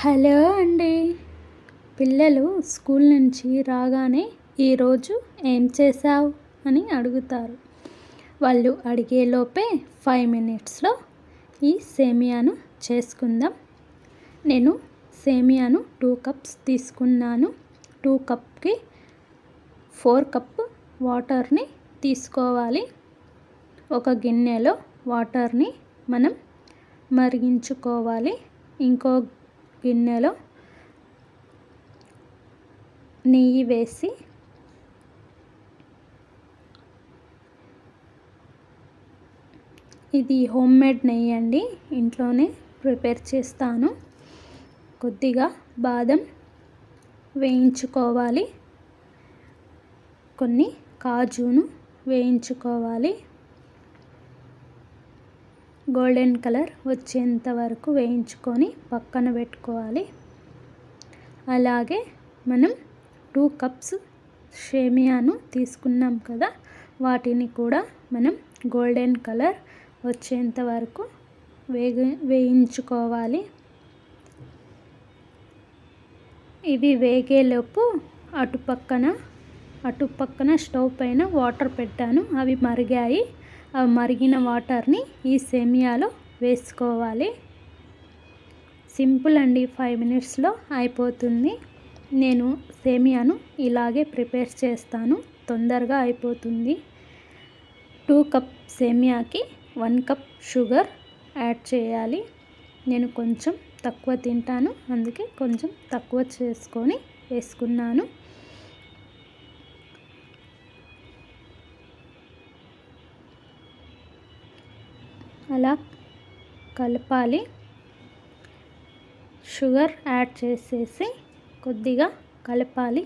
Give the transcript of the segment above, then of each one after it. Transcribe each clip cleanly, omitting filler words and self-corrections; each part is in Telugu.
హలో అండి. పిల్లలు స్కూల్ నుంచి రాగానే ఈరోజు ఏం చేసావు అని అడుగుతారు. వాళ్ళు అడిగేలోపే 5 మినిట్స్లో ఈ సేమియాను చేసుకుందాం. నేను సేమియాను 2 కప్స్ తీసుకున్నాను. 2 కప్కి 4 కప్ వాటర్ని తీసుకోవాలి. ఒక గిన్నెలో వాటర్ని మనం మరిగించుకోవాలి. ఇంకో గిన్నెలో నెయ్యి వేసి ఇది హోమ్మేడ్ నెయ్యి అండి, ఇంట్లోనే ప్రిపేర్ చేస్తాను. కొద్దిగా బాదం వేయించుకోవాలి, కొన్ని కాజును వేయించుకోవాలి. గోల్డెన్ కలర్ వచ్చేంత వరకు వేయించుకొని పక్కన పెట్టుకోవాలి. అలాగే మనం 2 కప్స్ సేమియాను తీసుకున్నాం కదా, వాటిని కూడా మనం గోల్డెన్ కలర్ వచ్చేంత వరకు వేయించుకోవాలి. ఇవి వేగేలోపు అటుపక్కన స్టవ్ పైన వాటర్ పెట్టాను. అవి మరిగాయి. అవి మరిగిన వాటర్ని ఈ సేమియాలో వేసుకోవాలి. సింపుల్ అండి, 5 మినిట్స్లో అయిపోతుంది. నేను సేమియాను ఇలాగే ప్రిపేర్ చేస్తాను, తొందరగా అయిపోతుంది. 2 కప్ సేమియాకి 1 కప్ షుగర్ యాడ్ చేయాలి. నేను కొంచెం తక్కువ తింటాను, అందుకే కొంచెం తక్కువ చేసుకొని వేసుకున్నాను. అలా కలపాలి. షుగర్ యాడ్ చేసేసి కొద్దిగా కలపాలి.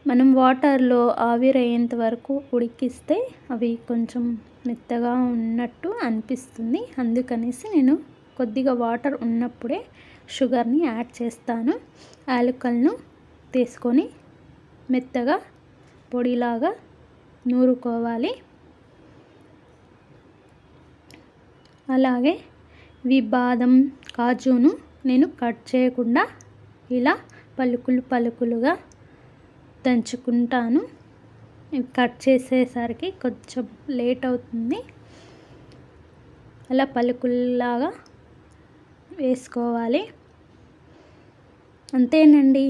మనం వాటర్లో ఆవిరయ్యేంత వరకు ఉడికిస్తే అవి కొంచెం మెత్తగా ఉన్నట్టు అనిపిస్తుంది. అందుకనేసి నేను కొద్దిగా వాటర్ ఉన్నప్పుడే షుగర్ని యాడ్ చేస్తాను. యాలకులను తీసుకొని మెత్తగా పొడిలాగా నూరుకోవాలి. అలాగే ఈ బాదం కాజును నేను కట్ చేయకుండా ఇలా పలుకులుగా దంచుకుంటాను. కట్ చేసేసరికి కొంచెం లేట్ అవుతుంది. అలా పలుకుల్లాగా వేసుకోవాలి. అంతేనండి.